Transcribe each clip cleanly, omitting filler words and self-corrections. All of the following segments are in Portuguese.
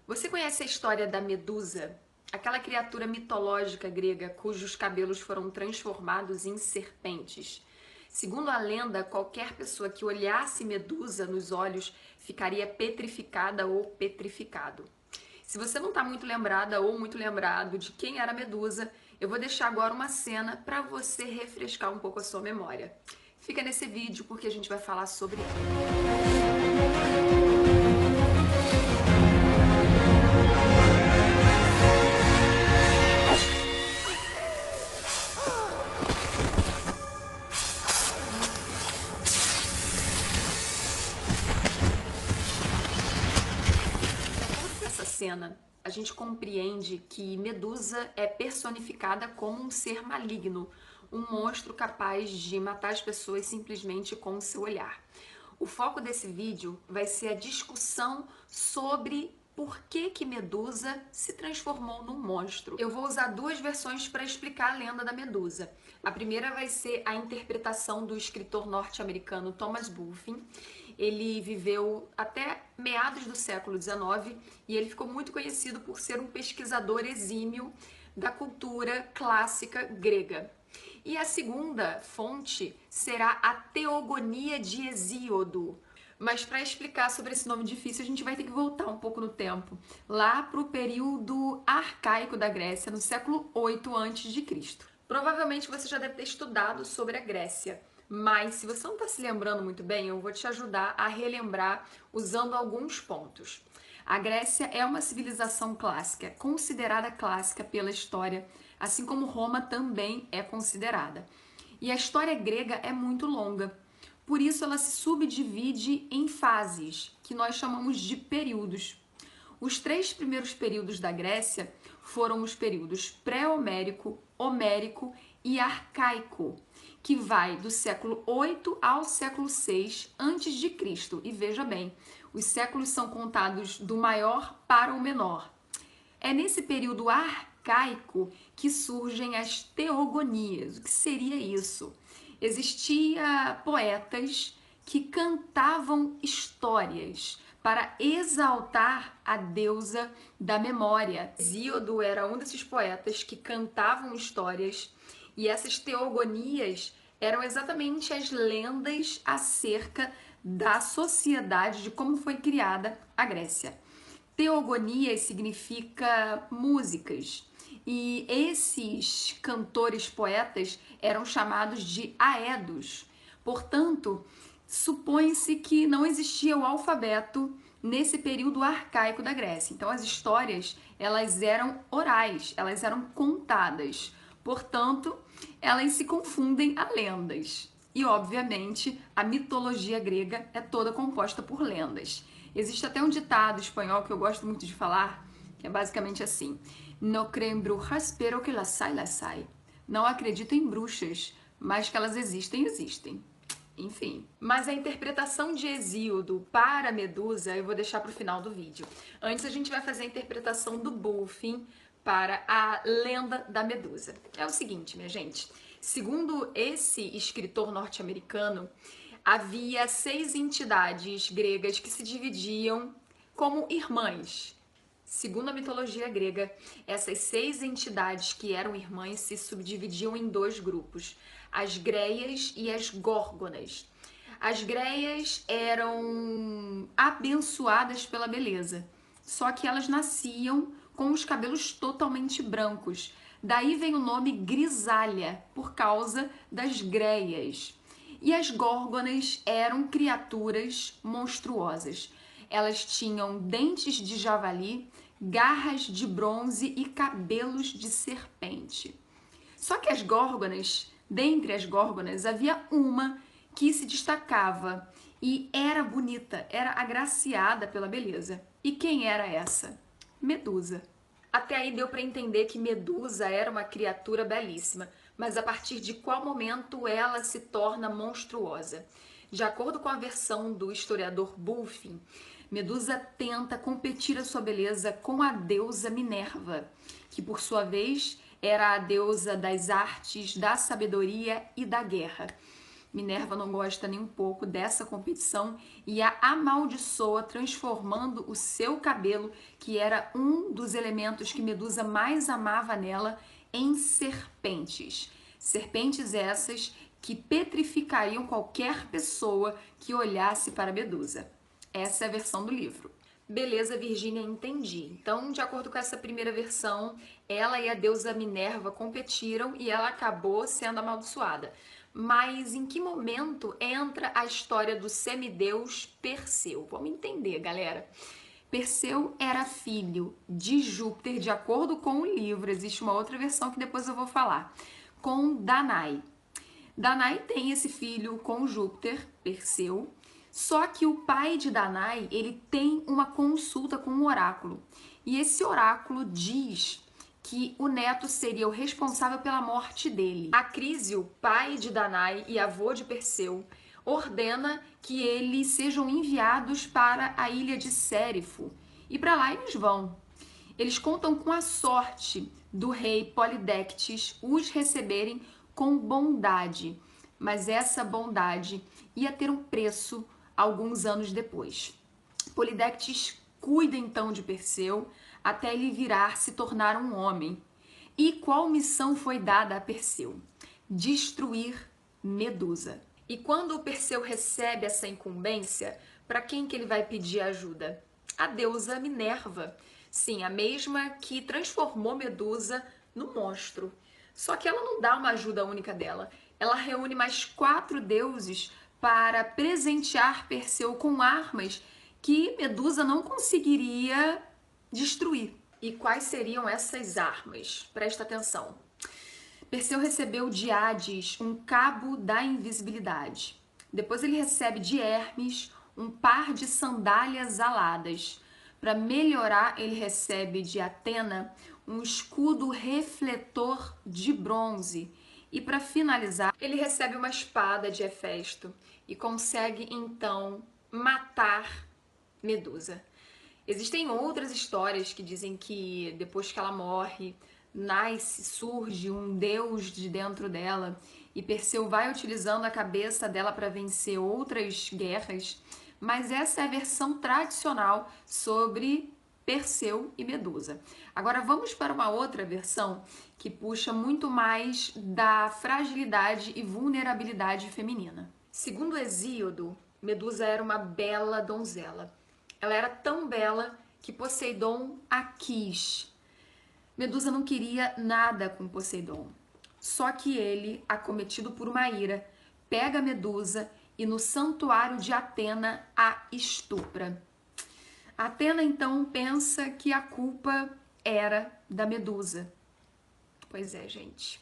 Você conhece a história da Medusa? Aquela criatura mitológica grega cujos cabelos foram transformados em serpentes. Segundo a lenda, qualquer pessoa que olhasse Medusa nos olhos ficaria petrificada ou petrificado. Se você não está muito lembrada ou muito lembrado de quem era Medusa, eu vou deixar agora uma cena para você refrescar um pouco a sua memória. Fica nesse vídeo porque a gente vai falar sobre ela. Nessa cena, a gente compreende que Medusa é personificada como um ser maligno, um monstro capaz de matar as pessoas simplesmente com o seu olhar. O foco desse vídeo vai ser a discussão sobre por que Medusa se transformou num monstro. Eu vou usar duas versões para explicar a lenda da Medusa. A primeira vai ser a interpretação do escritor norte-americano Thomas Bulfin. Ele viveu até meados do século XIX e ele ficou muito conhecido por ser um pesquisador exímio da cultura clássica grega. E a segunda fonte será a Teogonia de Hesíodo. Mas para explicar sobre esse nome difícil, a gente vai ter que voltar um pouco no tempo, lá para o período arcaico da Grécia, no século 8 a.C. Provavelmente você já deve ter estudado sobre a Grécia, mas se você não está se lembrando muito bem, eu vou te ajudar a relembrar usando alguns pontos. A Grécia é uma civilização clássica, considerada clássica pela história, assim como Roma também é considerada. E a história grega é muito longa, por isso ela se subdivide em fases, que nós chamamos de períodos. Os três primeiros períodos da Grécia foram os períodos pré-homérico, homérico e arcaico, que vai do século 8 ao século 6 antes de Cristo. E veja bem, os séculos são contados do maior para o menor. É nesse período arcaico que surgem as teogonias. O que seria isso? Existia poetas que cantavam histórias para exaltar a deusa da memória. Hesíodo era um desses poetas que cantavam histórias e essas teogonias eram exatamente as lendas acerca da sociedade, de como foi criada a Grécia. Teogonias significa músicas e esses cantores poetas eram chamados de aedos. Portanto, supõe-se que não existia o alfabeto nesse período arcaico da Grécia. Então as histórias, elas eram orais, elas eram contadas. Portanto, elas se confundem a lendas. E, obviamente, a mitologia grega é toda composta por lendas. Existe até um ditado espanhol que eu gosto muito de falar, que é basicamente assim: No creo en brujas, pero que las hay. Não acredito em bruxas, mas que elas existem, existem. Enfim, mas a interpretação de Hesíodo para Medusa eu vou deixar para o final do vídeo. Antes a gente vai fazer a interpretação do Bulfin para a lenda da Medusa. É o seguinte, minha gente, segundo esse escritor norte-americano, havia 6 entidades gregas que se dividiam como irmãs. Segundo a mitologia grega, essas 6 entidades que eram irmãs se subdividiam em 2 grupos, as Greias e as Górgonas. As Greias eram abençoadas pela beleza, só que elas nasciam com os cabelos totalmente brancos. Daí vem o nome grisalha, por causa das Greias. E as Górgonas eram criaturas monstruosas. Elas tinham dentes de javali, garras de bronze e cabelos de serpente. Só que as Górgonas, dentre as Górgonas, havia uma que se destacava e era bonita, era agraciada pela beleza. E quem era essa? Medusa. Até aí deu para entender que Medusa era uma criatura belíssima, mas a partir de qual momento ela se torna monstruosa? De acordo com a versão do historiador Bulfin, Medusa tenta competir a sua beleza com a deusa Minerva, que por sua vez era a deusa das artes, da sabedoria e da guerra. Minerva não gosta nem um pouco dessa competição e a amaldiçoa, transformando o seu cabelo, que era um dos elementos que Medusa mais amava nela, em serpentes. Serpentes essas que petrificariam qualquer pessoa que olhasse para Medusa. Essa é a versão do livro. Beleza, Virgínia, entendi. Então, de acordo com essa primeira versão, ela e a deusa Minerva competiram e ela acabou sendo amaldiçoada. Mas em que momento entra a história do semideus Perseu? Vamos entender, galera. Perseu era filho de Júpiter, de acordo com o livro, existe uma outra versão que depois eu vou falar, com Danae. Danae tem esse filho com Júpiter, Perseu, só que o pai de Danae, ele tem uma consulta com um oráculo. E esse oráculo diz que o neto seria o responsável pela morte dele. Acrísio, pai de Danae e avô de Perseu, ordena que eles sejam enviados para a ilha de Sérifo. E para lá eles vão. Eles contam com a sorte do rei Polidectes os receberem com bondade, mas essa bondade ia ter um preço alguns anos depois. Polidectes cuida então de Perseu até ele virar se tornar um homem. E qual missão foi dada a Perseu? Destruir Medusa. E quando o Perseu recebe essa incumbência, para quem que ele vai pedir ajuda? A deusa Minerva. Sim, a mesma que transformou Medusa no monstro. Só que ela não dá uma ajuda única dela. Ela reúne mais 4 deuses para presentear Perseu com armas que Medusa não conseguiria destruir. E quais seriam essas armas? Presta atenção. Perseu recebeu de Hades um cabo da invisibilidade. Depois ele recebe de Hermes um par de sandálias aladas. Para melhorar, ele recebe de Atena um escudo refletor de bronze. E para finalizar, ele recebe uma espada de Hefesto e consegue então matar Medusa. Existem outras histórias que dizem que depois que ela morre, surge um deus de dentro dela e Perseu vai utilizando a cabeça dela para vencer outras guerras, mas essa é a versão tradicional sobre Perseu e Medusa. Agora vamos para uma outra versão que puxa muito mais da fragilidade e vulnerabilidade feminina. Segundo Hesíodo, Medusa era uma bela donzela. Ela era tão bela que Poseidon a quis. Medusa não queria nada com Poseidon. Só que ele, acometido por uma ira, pega Medusa e no santuário de Atena a estupra. Atena então pensa que a culpa era da Medusa. Pois é, gente.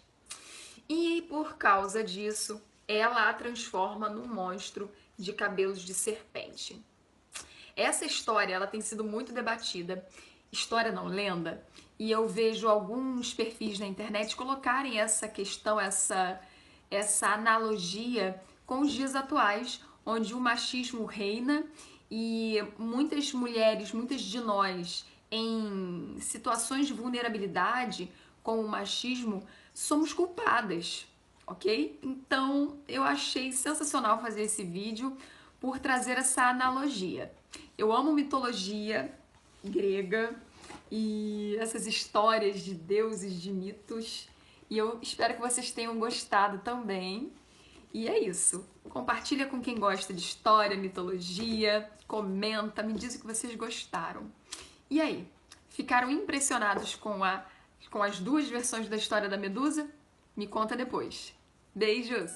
E por causa disso, ela a transforma num monstro de cabelos de serpente. Essa história ela tem sido muito debatida, história não lenda, e eu vejo alguns perfis na internet colocarem essa questão, essa analogia com os dias atuais, onde o machismo reina e muitas mulheres, muitas de nós, em situações de vulnerabilidade com o machismo, somos culpadas, ok? Então eu achei sensacional fazer esse vídeo por trazer essa analogia. Eu amo mitologia grega e essas histórias de deuses, de mitos, e eu espero que vocês tenham gostado também. E é isso. Compartilha com quem gosta de história, mitologia, comenta, me diz o que vocês gostaram. E aí, ficaram impressionados com as 2 versões da história da Medusa? Me conta depois. Beijos!